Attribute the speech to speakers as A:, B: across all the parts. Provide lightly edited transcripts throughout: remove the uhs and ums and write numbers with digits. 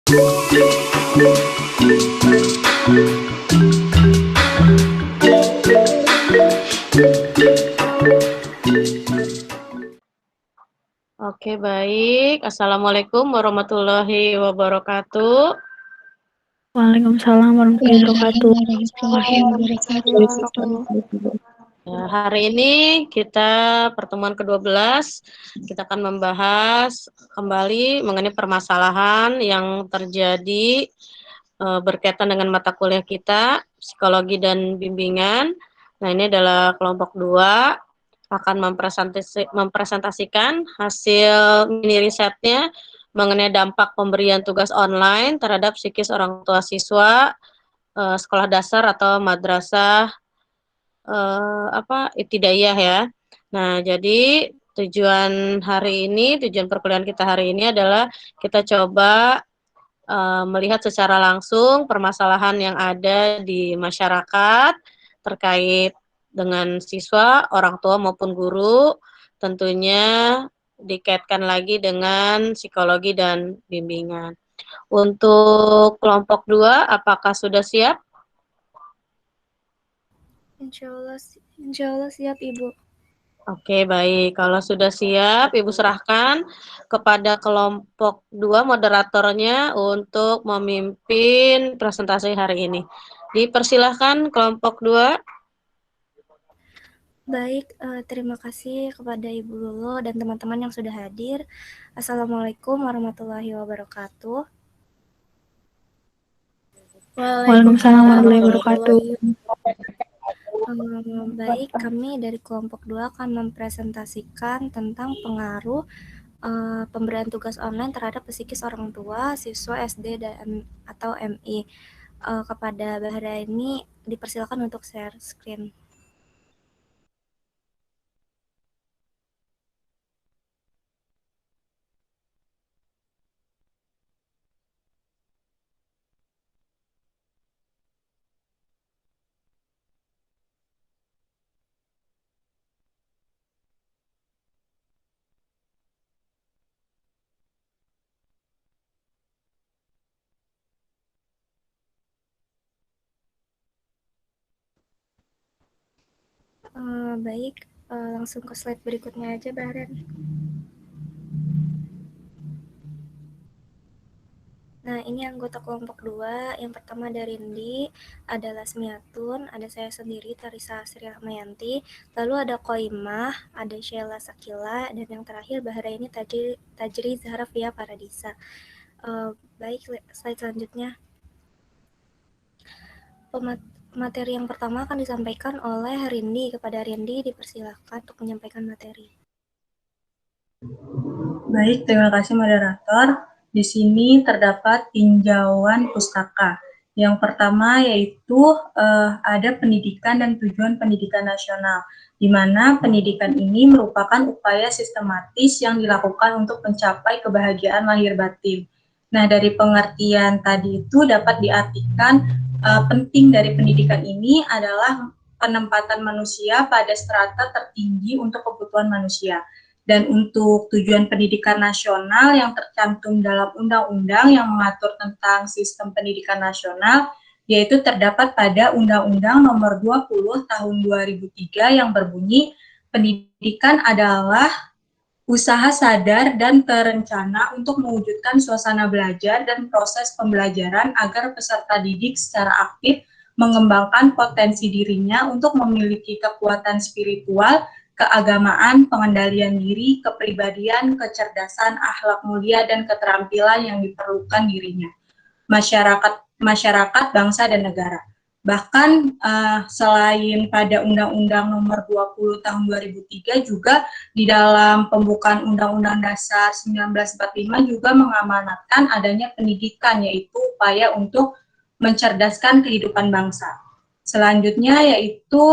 A: Oke, baik. Assalamualaikum warahmatullahi wabarakatuh.
B: Waalaikumsalam warahmatullahi
C: Waalaikumsalam.
A: Ya, hari ini kita pertemuan ke-12, kita akan membahas kembali mengenai permasalahan yang terjadi berkaitan dengan mata kuliah kita, psikologi dan bimbingan. Nah, ini adalah kelompok 2, akan mempresentasikan hasil mini risetnya mengenai dampak pemberian tugas online terhadap psikis orang tua siswa sekolah dasar atau madrasah ibtidaiyah ya. Nah, jadi tujuan perkuliahan kita hari ini adalah kita coba melihat secara langsung permasalahan yang ada di masyarakat terkait dengan siswa, orang tua maupun guru, tentunya dikaitkan lagi dengan psikologi dan bimbingan. Untuk kelompok 2, apakah sudah siap?
C: Insya Allah siap, Ibu.
A: Oke, baik. Kalau sudah siap, Ibu serahkan kepada kelompok 2 moderatornya untuk memimpin presentasi hari ini. Dipersilahkan kelompok 2.
C: Baik, terima kasih kepada Ibu Lulu dan teman-teman yang sudah hadir. Assalamualaikum warahmatullahi wabarakatuh.
B: Waalaikumsalam warahmatullahi wabarakatuh.
C: Baik, kami dari kelompok 2 akan mempresentasikan tentang pengaruh pemberian tugas online terhadap psikis orang tua siswa SD atau MI. Kepada Bahra ini dipersilakan untuk share screen. Baik, langsung ke slide berikutnya aja, Bahran. Nah, ini anggota kelompok 2. Yang pertama dari Rindi, ada Lasmiatun, ada saya sendiri, Tarisa Sri Rahmayanti, lalu ada Qoimah, ada Sheila Sakila, dan yang terakhir Bahra ini Tajri Zahra Fia Paradisa. Baik, slide selanjutnya. Materi yang pertama akan disampaikan oleh Rindi. Kepada Rindi dipersilakan untuk menyampaikan materi.
D: Baik, terima kasih moderator. Di sini terdapat tinjauan pustaka. Yang pertama yaitu ada pendidikan dan tujuan pendidikan nasional, di mana pendidikan ini merupakan upaya sistematis yang dilakukan untuk mencapai kebahagiaan lahir batin. Nah, dari pengertian tadi itu dapat diartikan penting dari pendidikan ini adalah penempatan manusia pada strata tertinggi untuk kebutuhan manusia. Dan untuk tujuan pendidikan nasional yang tercantum dalam undang-undang yang mengatur tentang sistem pendidikan nasional, yaitu terdapat pada Undang-Undang Nomor 20 Tahun 2003 yang berbunyi, pendidikan adalah usaha sadar dan terencana untuk mewujudkan suasana belajar dan proses pembelajaran agar peserta didik secara aktif mengembangkan potensi dirinya untuk memiliki kekuatan spiritual, keagamaan, pengendalian diri, kepribadian, kecerdasan, akhlak mulia, dan keterampilan yang diperlukan dirinya, masyarakat, bangsa, dan negara. Bahkan selain pada Undang-Undang Nomor 20 Tahun 2003 juga di dalam pembukaan Undang-Undang Dasar 1945 juga mengamanatkan adanya pendidikan, yaitu upaya untuk mencerdaskan kehidupan bangsa. Selanjutnya yaitu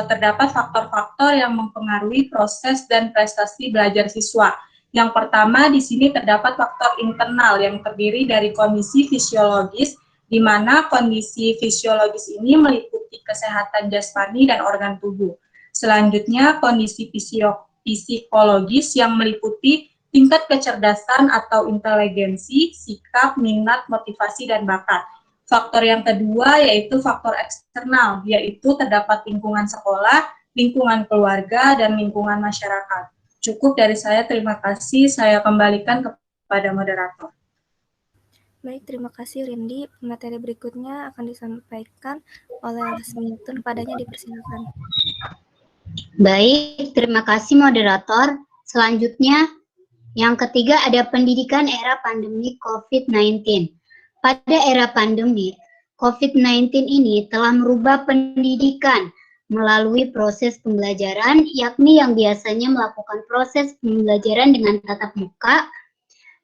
D: terdapat faktor-faktor yang mempengaruhi proses dan prestasi belajar siswa. Yang pertama di sini terdapat faktor internal yang terdiri dari kondisi fisiologis, di mana kondisi fisiologis ini meliputi kesehatan jasmani dan organ tubuh. Selanjutnya kondisi psikologis yang meliputi tingkat kecerdasan atau inteligensi, sikap, minat, motivasi, dan bakat. Faktor yang kedua yaitu faktor eksternal, yaitu terdapat lingkungan sekolah, lingkungan keluarga, dan lingkungan masyarakat. Cukup dari saya, terima kasih. Saya kembalikan kepada moderator.
C: Baik, terima kasih Rindi. Materi berikutnya akan disampaikan oleh Lasmiatun. Kepadanya dipersilakan.
E: Baik, terima kasih moderator. Selanjutnya, yang ketiga ada pendidikan era pandemi COVID-19. Pada era pandemi, COVID-19 ini telah merubah pendidikan melalui proses pembelajaran, yakni yang biasanya melakukan proses pembelajaran dengan tatap muka.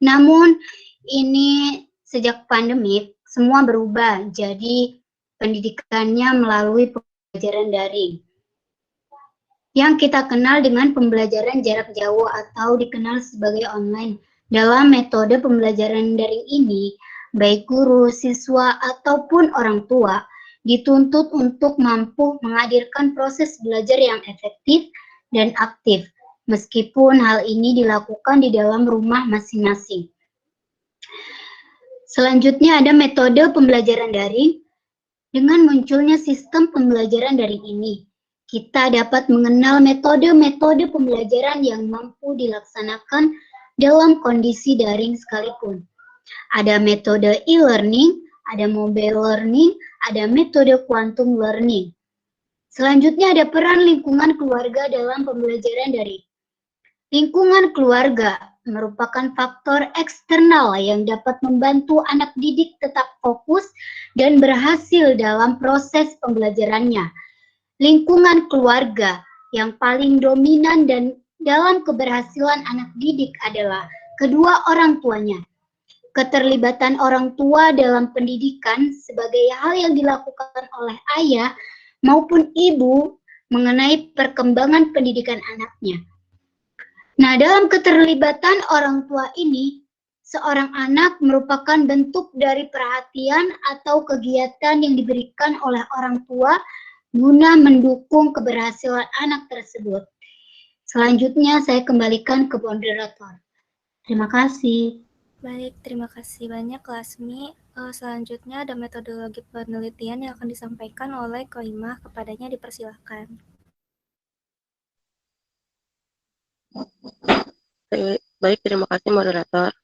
E: Namun, ini sejak pandemi, semua berubah, jadi pendidikannya melalui pembelajaran daring. Yang kita kenal dengan pembelajaran jarak jauh atau dikenal sebagai online. Dalam metode pembelajaran daring ini, baik guru, siswa, ataupun orang tua dituntut untuk mampu menghadirkan proses belajar yang efektif dan aktif, meskipun hal ini dilakukan di dalam rumah masing-masing. Selanjutnya ada metode pembelajaran daring. Dengan munculnya sistem pembelajaran daring ini, kita dapat mengenal metode-metode pembelajaran yang mampu dilaksanakan dalam kondisi daring sekalipun. Ada metode e-learning, ada mobile learning, ada metode quantum learning. Selanjutnya ada peran lingkungan keluarga dalam pembelajaran daring. Lingkungan keluarga merupakan faktor eksternal yang dapat membantu anak didik tetap fokus dan berhasil dalam proses pembelajarannya. Lingkungan keluarga yang paling dominan dan dalam keberhasilan anak didik adalah kedua orang tuanya. Keterlibatan orang tua dalam pendidikan sebagai hal yang dilakukan oleh ayah maupun ibu mengenai perkembangan pendidikan anaknya. Nah, dalam keterlibatan orang tua ini, seorang anak merupakan bentuk dari perhatian atau kegiatan yang diberikan oleh orang tua guna mendukung keberhasilan anak tersebut. Selanjutnya saya kembalikan ke moderator. Terima kasih.
C: Baik, terima kasih banyak Lasmi. Selanjutnya ada metodologi penelitian yang akan disampaikan oleh Koimah. Kepadanya dipersilakan.
F: Baik, terima kasih moderator.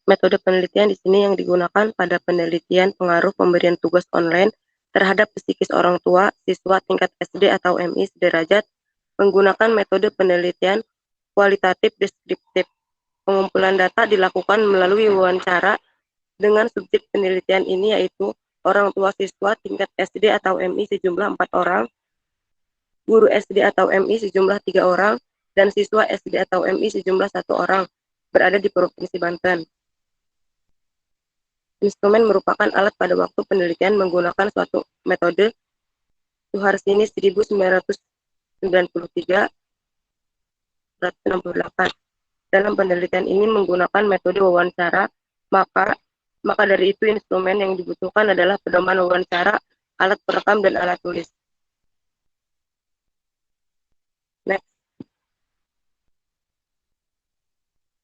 F: Metode penelitian di sini yang digunakan pada penelitian pengaruh pemberian tugas online terhadap psikis orang tua siswa tingkat SD atau MI sederajat menggunakan metode penelitian kualitatif deskriptif. Pengumpulan data dilakukan melalui wawancara dengan subjek penelitian ini yaitu orang tua siswa tingkat SD atau MI sejumlah 4 orang, guru SD atau MI sejumlah 3 orang, dan siswa SD atau MI sejumlah 1 orang berada di Provinsi Banten. Instrumen merupakan alat pada waktu penelitian menggunakan suatu metode Suharsini 1993-168. Dalam penelitian ini menggunakan metode wawancara, maka dari itu instrumen yang dibutuhkan adalah pedoman wawancara, alat perekam, dan alat tulis. Next.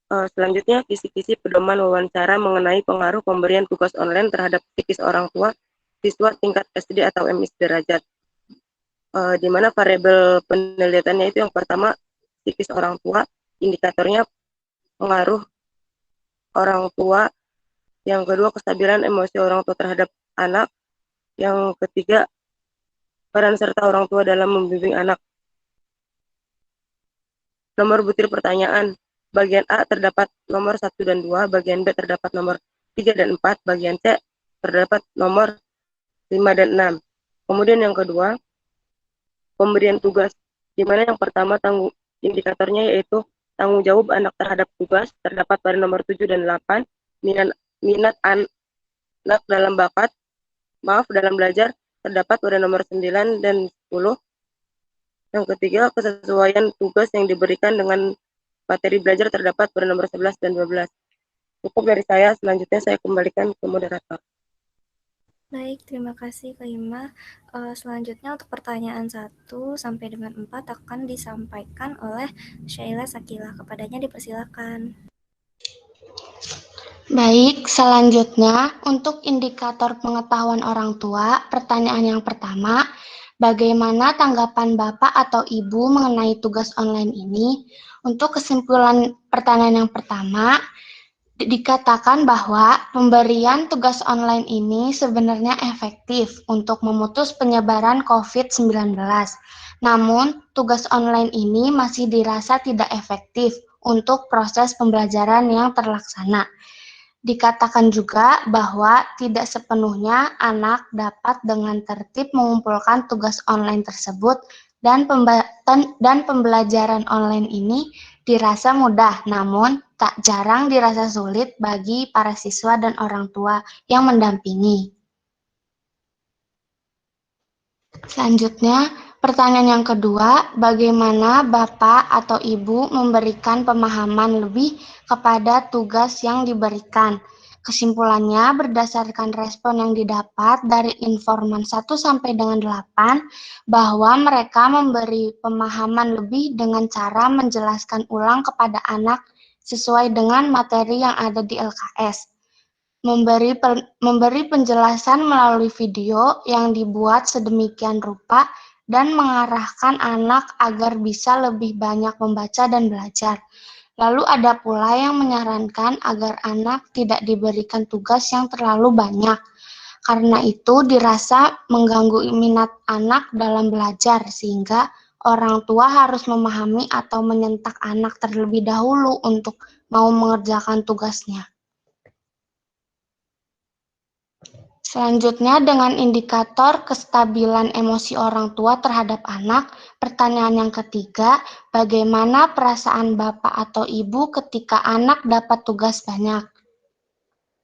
F: Selanjutnya, kisi-kisi pedoman wawancara mengenai pengaruh pemberian tugas online terhadap psikis orang tua siswa tingkat SD atau MI sederajat. Di mana variabel penelitiannya itu yang pertama, psikis orang tua, indikatornya pengaruh orang tua, yang kedua kestabilan emosi orang tua terhadap anak, yang ketiga peran serta orang tua dalam membimbing anak. Nomor butir pertanyaan. Bagian A terdapat nomor 1 dan 2, bagian B terdapat nomor 3 dan 4, bagian C terdapat nomor 5 dan 6. Kemudian yang kedua, pemberian tugas, di mana yang pertama indikatornya yaitu tanggung jawab anak terhadap tugas, terdapat pada nomor 7 dan 8, minat anak dalam dalam belajar, terdapat pada nomor 9 dan 10. Yang ketiga, kesesuaian tugas yang diberikan dengan materi belajar terdapat pada nomor 11 dan 12. Cukup dari saya, selanjutnya saya kembalikan ke moderator.
C: Baik, terima kasih Kak Ima. Selanjutnya untuk pertanyaan 1 sampai dengan 4 akan disampaikan oleh Syaila Sakila. Kepadanya dipersilakan.
G: Baik, selanjutnya untuk indikator pengetahuan orang tua, pertanyaan yang pertama, bagaimana tanggapan Bapak atau Ibu mengenai tugas online ini? Untuk kesimpulan pertanyaan yang pertama, dikatakan bahwa pemberian tugas online ini sebenarnya efektif untuk memutus penyebaran COVID-19. Namun, tugas online ini masih dirasa tidak efektif untuk proses pembelajaran yang terlaksana. Dikatakan juga bahwa tidak sepenuhnya anak dapat dengan tertib mengumpulkan tugas online tersebut dan pembelajaran online ini dirasa mudah, namun tak jarang dirasa sulit bagi para siswa dan orang tua yang mendampingi. Selanjutnya, pertanyaan yang kedua, bagaimana Bapak atau Ibu memberikan pemahaman lebih kepada tugas yang diberikan? Kesimpulannya, berdasarkan respon yang didapat dari informan 1 sampai dengan 8, bahwa mereka memberi pemahaman lebih dengan cara menjelaskan ulang kepada anak sesuai dengan materi yang ada di LKS. Memberi penjelasan melalui video yang dibuat sedemikian rupa dan mengarahkan anak agar bisa lebih banyak membaca dan belajar. Lalu ada pula yang menyarankan agar anak tidak diberikan tugas yang terlalu banyak, karena itu dirasa mengganggu minat anak dalam belajar, sehingga orang tua harus memahami atau menyentak anak terlebih dahulu untuk mau mengerjakan tugasnya. Selanjutnya, dengan indikator kestabilan emosi orang tua terhadap anak, pertanyaan yang ketiga, bagaimana perasaan Bapak atau Ibu ketika anak dapat tugas banyak?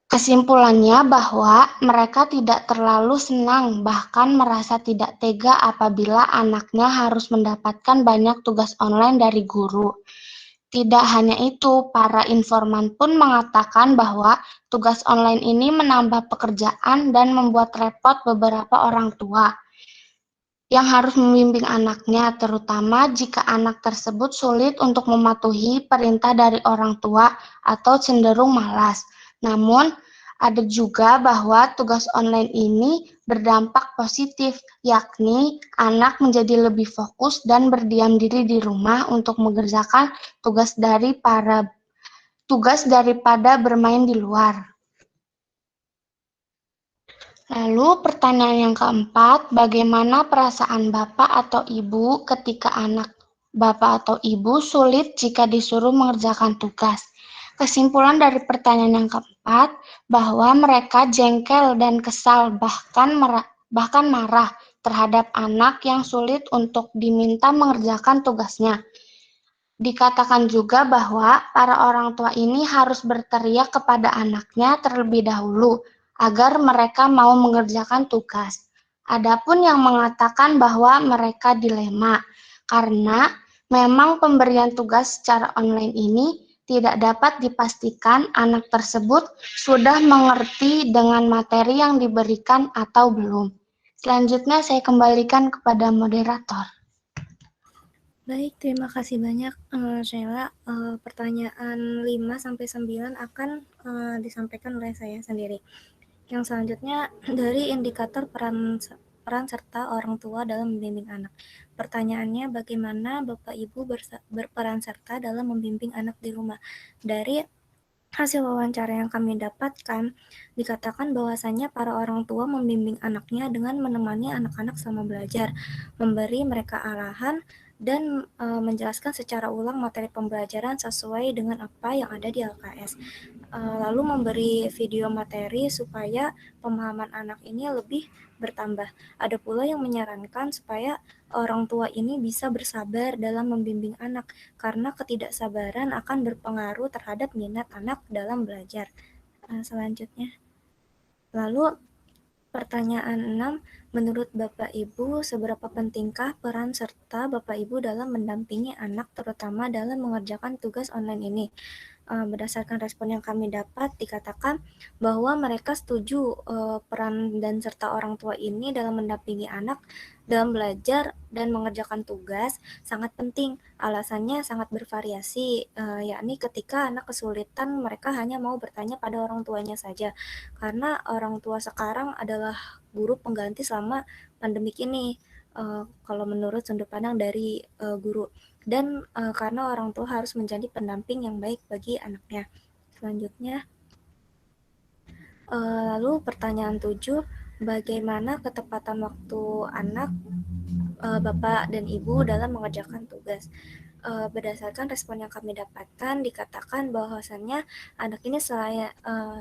G: Kesimpulannya bahwa mereka tidak terlalu senang, bahkan merasa tidak tega apabila anaknya harus mendapatkan banyak tugas online dari guru. Tidak hanya itu, para informan pun mengatakan bahwa tugas online ini menambah pekerjaan dan membuat repot beberapa orang tua yang harus membimbing anaknya, terutama jika anak tersebut sulit untuk mematuhi perintah dari orang tua atau cenderung malas. Namun, ada juga bahwa tugas online ini berdampak positif, yakni anak menjadi lebih fokus dan berdiam diri di rumah untuk mengerjakan tugas daripada bermain di luar. Lalu pertanyaan yang keempat, bagaimana perasaan Bapak atau Ibu ketika anak Bapak atau Ibu sulit jika disuruh mengerjakan tugas? Kesimpulan dari pertanyaan yang keempat, bahwa mereka jengkel dan kesal, bahkan marah terhadap anak yang sulit untuk diminta mengerjakan tugasnya. Dikatakan juga bahwa para orang tua ini harus berteriak kepada anaknya terlebih dahulu agar mereka mau mengerjakan tugas. Adapun yang mengatakan bahwa mereka dilema karena memang pemberian tugas secara online ini tidak dapat dipastikan anak tersebut sudah mengerti dengan materi yang diberikan atau belum. Selanjutnya saya kembalikan kepada moderator.
C: Baik, terima kasih banyak Sheila. Pertanyaan 5 sampai 9 akan disampaikan oleh saya sendiri. Yang selanjutnya dari indikator peran serta orang tua dalam membimbing anak. Pertanyaannya, bagaimana Bapak Ibu berperan serta dalam membimbing anak di rumah? Dari hasil wawancara yang kami dapatkan, dikatakan bahwasannya para orang tua membimbing anaknya dengan menemani anak-anak selama belajar, memberi mereka arahan, dan menjelaskan secara ulang materi pembelajaran sesuai dengan apa yang ada di LKS. Lalu memberi video materi supaya pemahaman anak ini lebih bertambah. Ada pula yang menyarankan supaya orang tua ini bisa bersabar dalam membimbing anak, karena ketidaksabaran akan berpengaruh terhadap minat anak dalam belajar. Selanjutnya. Lalu pertanyaan 6, menurut Bapak Ibu, seberapa pentingkah peran serta Bapak Ibu dalam mendampingi anak, terutama dalam mengerjakan tugas online ini? Berdasarkan respon yang kami dapat, dikatakan bahwa mereka setuju peran dan serta orang tua ini dalam mendampingi anak dalam belajar dan mengerjakan tugas sangat penting. Alasannya sangat bervariasi, yakni ketika anak kesulitan mereka hanya mau bertanya pada orang tuanya saja, karena orang tua sekarang adalah guru pengganti selama pandemik ini. Kalau menurut sudut pandang dari guru, dan karena orang tua harus menjadi pendamping yang baik bagi anaknya. Selanjutnya, lalu pertanyaan 7, bagaimana ketepatan waktu anak, bapak dan ibu dalam mengerjakan tugas? Berdasarkan respon yang kami dapatkan, dikatakan bahwasannya anak ini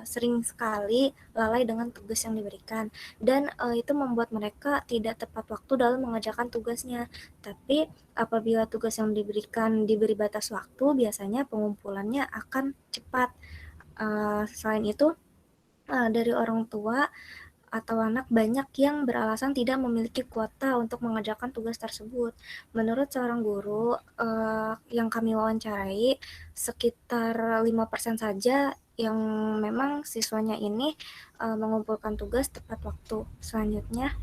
C: sering sekali lalai dengan tugas yang diberikan, dan itu membuat mereka tidak tepat waktu dalam mengerjakan tugasnya. Tapi apabila tugas yang diberikan diberi batas waktu, biasanya pengumpulannya akan cepat. Selain itu, dari orang tua atau anak banyak yang beralasan tidak memiliki kuota untuk mengerjakan tugas tersebut. Menurut seorang guru yang kami wawancarai, sekitar 5% saja yang memang siswanya ini mengumpulkan tugas tepat waktu. Selanjutnya,